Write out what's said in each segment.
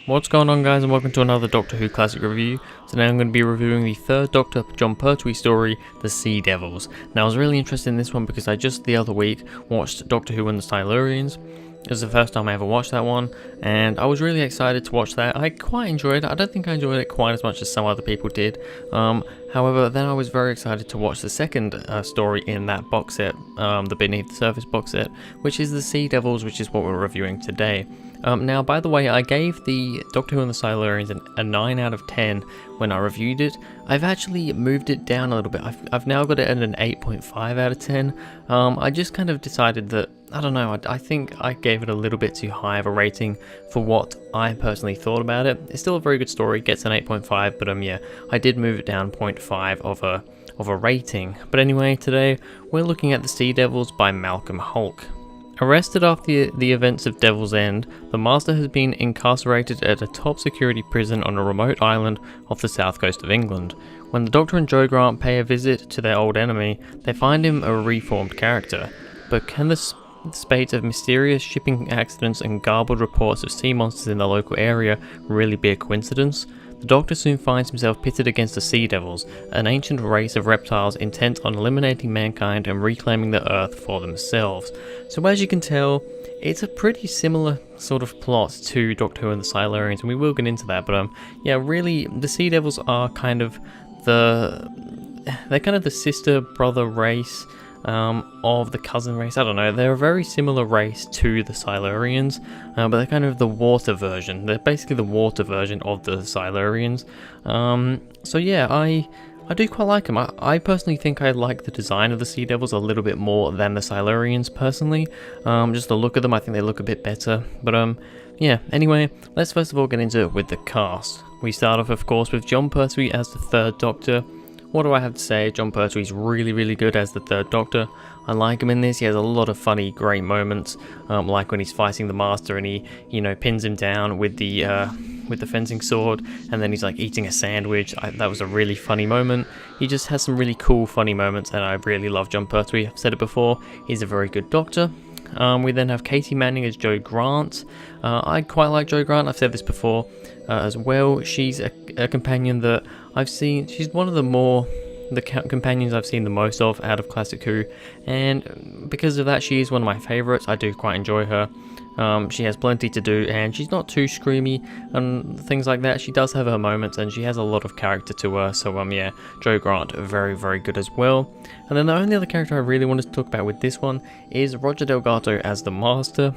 What's going on, guys, and welcome to another Doctor Who Classic review. Today I'm going to be reviewing the third Doctor Jon Pertwee story, The Sea Devils. Now I was really interested in this one because I just the other week watched Doctor Who and the Silurians. It was the first time I ever watched that one, and I was really excited to watch that. I quite enjoyed it. I don't think I enjoyed it quite as much as some other people did. However, then I was very excited to watch the second story in that box set, the Beneath the Surface box set, which is The Sea Devils, which is what we're reviewing today. Now, by the way, I gave the Doctor Who and the Silurians a 9 out of 10 when I reviewed it. I've actually moved it down a little bit. I've now got it at an 8.5 out of 10. I just kind of decided that, I don't know, I think I gave it a little bit too high of a rating for what I personally thought about it. It's still a very good story, gets an 8.5, but yeah, I did move it down 0.5 of a rating. But anyway, today we're looking at The Sea Devils by Malcolm Hulke. Arrested after the events of Devil's End, the Master has been incarcerated at a top security prison on a remote island off the south coast of England. When the Doctor and Jo Grant pay a visit to their old enemy, they find him a reformed character. But can the spate of mysterious shipping accidents and garbled reports of sea monsters in the local area really be a coincidence? The Doctor soon finds himself pitted against the Sea Devils, an ancient race of reptiles intent on eliminating mankind and reclaiming the Earth for themselves. So as you can tell, it's a pretty similar sort of plot to Doctor Who and the Silurians, and we will get into that, but yeah, really, the Sea Devils are kind of they're kind of the sister-brother race of the cousin race. I don't know, they're a very similar race to the Silurians, but they're kind of the water version. They're basically the water version of the Silurians. So yeah, I do quite like them. I personally think I like the design of the Sea Devils a little bit more than the Silurians personally. Just the look of them, I think they look a bit better. But yeah, anyway, let's first of all get into it with the cast. We start off, of course, with Jon Pertwee as the third Doctor. What do I have to say? Jon Pertwee's really good as the third Doctor. I like him in this. He has a lot of funny, great moments, like when he's fighting the Master and he, pins him down with the fencing sword, and then he's like eating a sandwich. That was a really funny moment. He just has some really cool, funny moments, and I really love Jon Pertwee. I've said it before. He's a very good Doctor. We then have Katie Manning as Jo Grant. I quite like Jo Grant. I've said this before as well. She's a companion that I've seen. She's one of the companions I've seen the most of out of Classic Who, and because of that, she is one of my favourites. I do quite enjoy her. She has plenty to do, and she's not too screamy and things like that. She does have her moments, and she has a lot of character to her. So yeah, Jo Grant, very good as well. And then the only other character I really wanted to talk about with this one is Roger Delgado as the Master.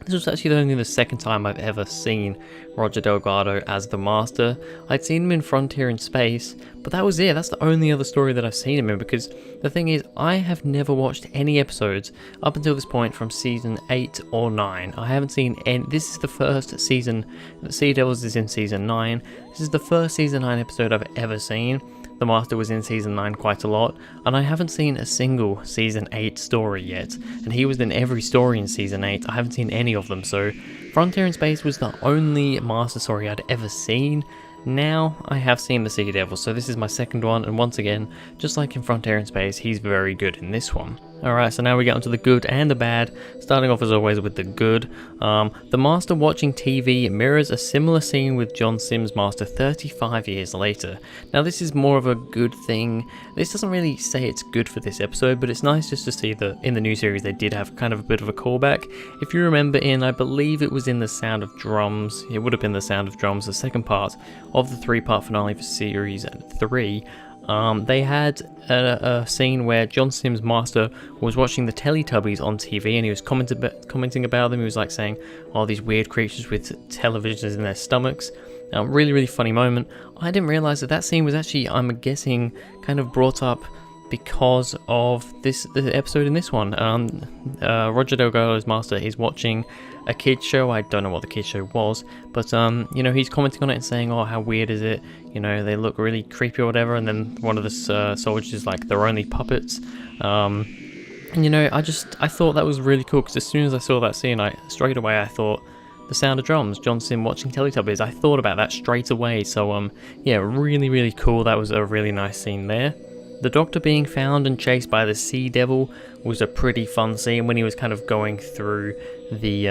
This was actually only the second time I've ever seen Roger Delgado as the Master. I'd seen him in Frontier in Space, but that was it. That's the only other story that I've seen him in, because the thing is, I have never watched any episodes up until this point from season 8 or 9. I haven't seen any. This is the first season. Sea Devils is in season 9. This is the first season 9 episode I've ever seen. The Master was in season 9 quite a lot, and I haven't seen a single season 8 story yet, and he was in every story in season 8. I haven't seen any of them, so Frontier in Space was the only Master story I'd ever seen. Now I have seen the Sea Devils, so this is my second one, and once again, just like in Frontier in Space, he's very good in this one. Alright, so now we get onto the good and the bad, starting off as always with the good. The Master watching TV mirrors a similar scene with John Simm's Master 35 years later. Now this is more of a good thing. This doesn't really say it's good for this episode, but it's nice just to see that in the new series they did have kind of a bit of a callback. If you remember I believe it was in The Sound of Drums, it would have been The Sound of Drums, the second part of the 3-part finale for series 3, they had a scene where John Simm's Master was watching the Teletubbies on TV, and he was commenting about them. He was like saying, "Oh, these weird creatures with televisions in their stomachs." Really funny moment. I didn't realise that scene was actually, I'm guessing, kind of brought up because of the episode in this one. Roger Delgado's Master is watching a kids show. I don't know what the kids show was, but he's commenting on it and saying, "Oh, how weird is it? They look really creepy or whatever." And then one of the soldiers is like, "They're only puppets." And I thought that was really cool, because as soon as I saw that scene, straight away I thought The Sound of Drums, John Simm watching Teletubbies. I thought about that straight away. So yeah, really cool. That was a really nice scene there. The Doctor being found and chased by the Sea Devil was a pretty fun scene when he was kind of going through the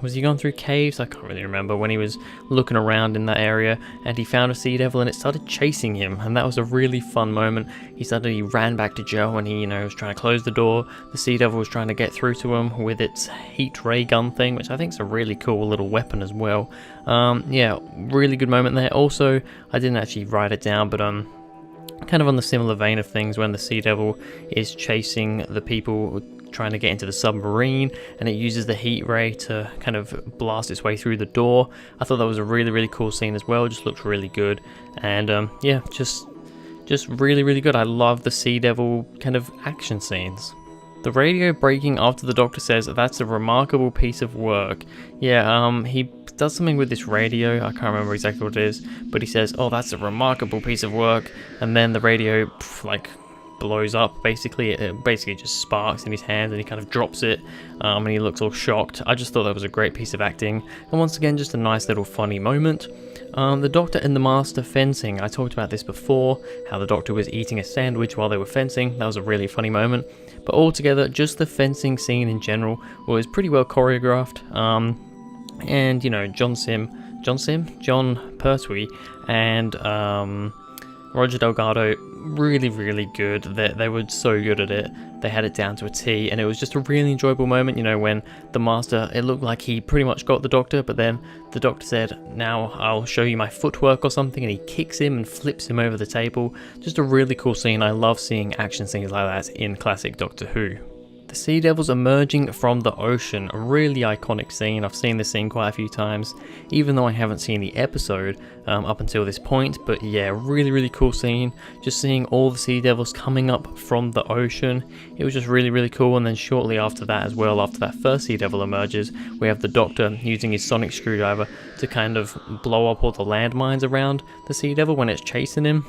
was he gone through caves? I can't really remember, when he was looking around in that area and he found a sea devil and it started chasing him, and that was a really fun moment. He ran back to Joe and he, was trying to close the door. The sea devil was trying to get through to him with its heat ray gun thing, which I think is a really cool little weapon as well. Yeah, really good moment there. Also, I didn't actually write it down, but kind of on the similar vein of things, when the sea devil is chasing the people trying to get into the submarine and it uses the heat ray to kind of blast its way through the door. I thought that was a really cool scene as well. Just looked really good, and yeah, just really good. I love the sea devil kind of action scenes. The radio breaking after the doctor says that's a remarkable piece of work. Yeah, he does something with this radio. I can't remember exactly what it is, but he says, oh, that's a remarkable piece of work, and then the radio blows up. Basically, it basically just sparks in his hand and he kind of drops it, and he looks all shocked. I just thought that was a great piece of acting, and once again, just a nice little funny moment. The Doctor and the Master fencing. I talked about this before, how the Doctor was eating a sandwich while they were fencing. That was a really funny moment. But altogether, just the fencing scene in general was pretty well choreographed. And Jon Pertwee and Roger Delgado, really good. They were so good at it. They had it down to a T, and it was just a really enjoyable moment, when the Master, it looked like he pretty much got the Doctor, but then the Doctor said, now I'll show you my footwork or something, and he kicks him and flips him over the table. Just a really cool scene. I love seeing action scenes like that in classic Doctor Who. The sea devils emerging from the ocean, a really iconic scene. I've seen this scene quite a few times, even though I haven't seen the episode up until this point. But yeah, really cool scene. Just seeing all the sea devils coming up from the ocean, it was just really cool. And then shortly after that as well, after that first sea devil emerges, we have the Doctor using his sonic screwdriver to kind of blow up all the landmines around the sea devil when it's chasing him.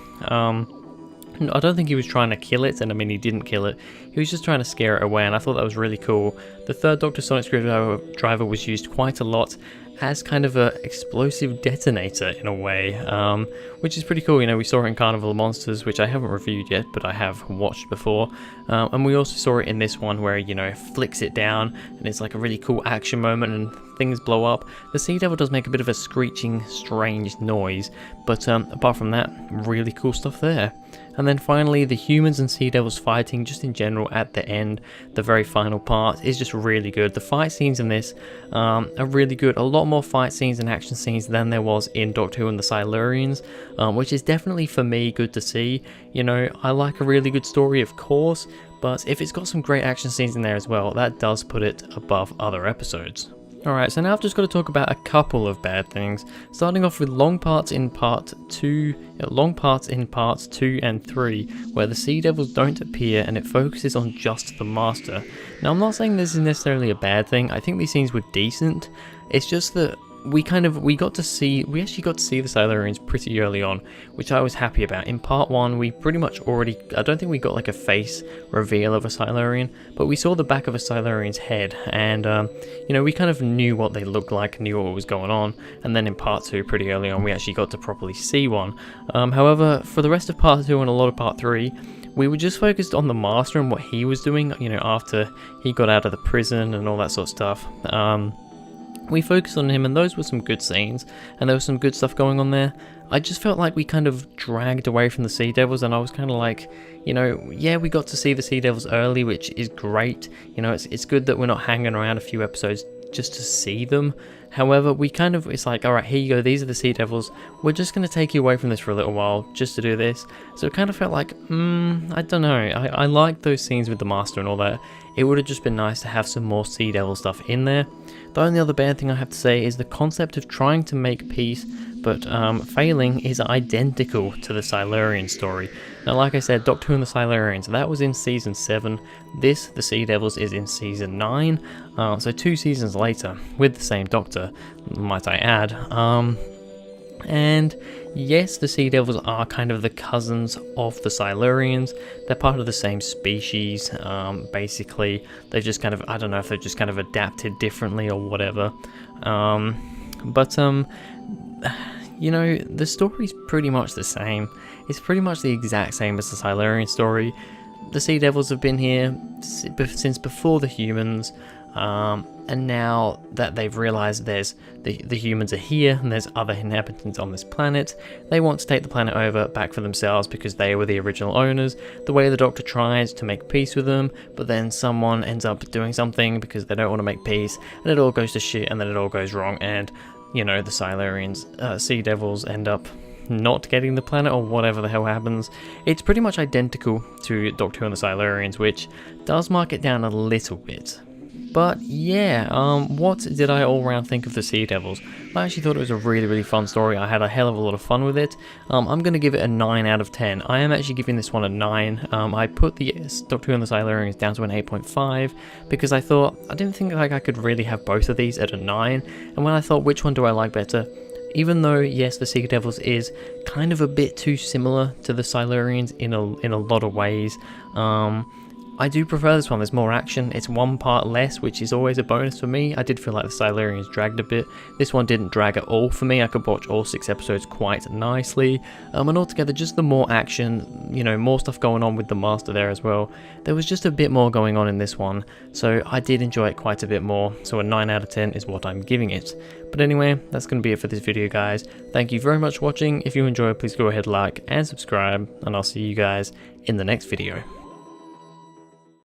I don't think he was trying to kill it, and I mean, he didn't kill it. He was just trying to scare it away, and I thought that was really cool. The third Doctor sonic screwdriver was used quite a lot as kind of a explosive detonator in a way, which is pretty cool. We saw it in Carnival of Monsters, which I haven't reviewed yet, but I have watched before. And we also saw it in this one where, flicks it down, and it's like a really cool action moment, and things blow up. The sea devil does make a bit of a screeching, strange noise, but apart from that, really cool stuff there. And then finally, the humans and sea devils fighting, just in general at the end, the very final part, is just really good. The fight scenes in this are really good. A lot more fight scenes and action scenes than there was in Doctor Who and the Silurians, which is definitely, for me, good to see. I like a really good story, of course, but if it's got some great action scenes in there as well, that does put it above other episodes. Alright, so now I've just got to talk about a couple of bad things, starting off with long parts in parts 2 and 3, where the sea devils don't appear and it focuses on just the Master. Now, I'm not saying this is necessarily a bad thing. I think these scenes were decent. It's just that we actually got to see the Silurians pretty early on, which I was happy about. In part 1, we pretty much already, I don't think we got like a face reveal of a Silurian, but we saw the back of a Silurian's head, and we kind of knew what they looked like, knew what was going on. And then in part 2, pretty early on, we actually got to properly see one. However, for the rest of part 2 and a lot of part 3, we were just focused on the Master and what he was doing, after he got out of the prison and all that sort of stuff. We focused on him, and those were some good scenes, and there was some good stuff going on there. I just felt like we kind of dragged away from the Sea Devils, and I was kind of like, yeah, we got to see the Sea Devils early, which is great. It's good that we're not hanging around a few episodes just to see them. However, it's like, alright, here you go, these are the Sea Devils. We're just going to take you away from this for a little while, just to do this. So it kind of felt like, I don't know, I like those scenes with the Master and all that. It would have just been nice to have some more Sea Devil stuff in there. The only other bad thing I have to say is the concept of trying to make peace, but failing, is identical to the Silurian story. Now, like I said, Doctor Who and the Silurians, that was in Season 7. This, the Sea Devils, is in Season 9, so 2 seasons later, with the same Doctor, might I add. And yes, the Sea Devils are kind of the cousins of the Silurians. They're part of the same species, basically. They've just kind of, I don't know if they've just kind of adapted differently or whatever. The story's pretty much the same. It's pretty much the exact same as the Silurian story. The Sea Devils have been here since before the humans. And now that they've realized there's the humans are here and there's other inhabitants on this planet, they want to take the planet over back for themselves because they were the original owners. The way the Doctor tries to make peace with them, but then someone ends up doing something because they don't want to make peace, and it all goes to shit, and then it all goes wrong, and you know, the Silurians, Sea Devils, end up not getting the planet or whatever the hell happens. It's pretty much identical to Doctor Who and the Silurians, which does mark it down a little bit. But yeah, what did I all round think of the Sea Devils? I actually thought it was a really fun story. I had a hell of a lot of fun with it. I'm going to give it a 9 out of 10. I am actually giving this one a 9. I put the Doctor Who and the Silurians down to an 8.5 because I didn't think like I could really have both of these at a 9. And when I thought which one do I like better, even though yes, the Sea Devils is kind of a bit too similar to the Silurians in a lot of ways, I do prefer this one. There's more action, it's one part less, which is always a bonus for me. I did feel like the Silurians dragged a bit. This one didn't drag at all for me. I could watch all 6 episodes quite nicely. And altogether, just the more action, you know, more stuff going on with the Master there as well. There was just a bit more going on in this one, so I did enjoy it quite a bit more. So a 9 out of 10 is what I'm giving it. But anyway, that's going to be it for this video, guys. Thank you very much for watching. If you enjoyed, please go ahead, like and subscribe, and I'll see you guys in the next video.